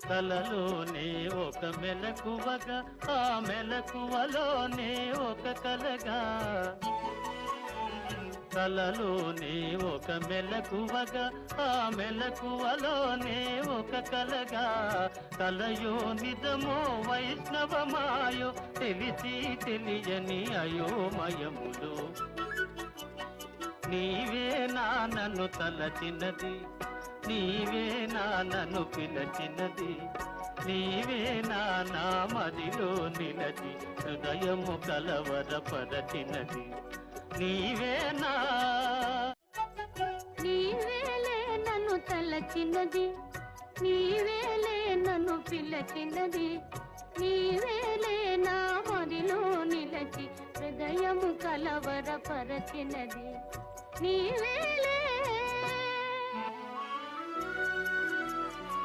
కలలోనే ఒక మెలకువగా, ఆ మెలకువలోనే ఒక కలగా. కలలోనే ఒక మెలకువగా, ఆ మెలకువలోనే ఒక కలగా. కలయో నిజమో వైష్ణవమాయో తెలిసి తెలియని అయోమయములో నీవే నా నన్ను తలచినది, నీవే నా నన్ను పిలచినది, నీవే నా మదిలో నిలచి హృదయము కలవరపరచినది. నీవేనా నీవేలే నన్ను తలచినది, నీవేలే నన్ను పిలచినది, నీవేలే నా మదిలో నిలచి హృదయము కలవరపరచినది. నీవే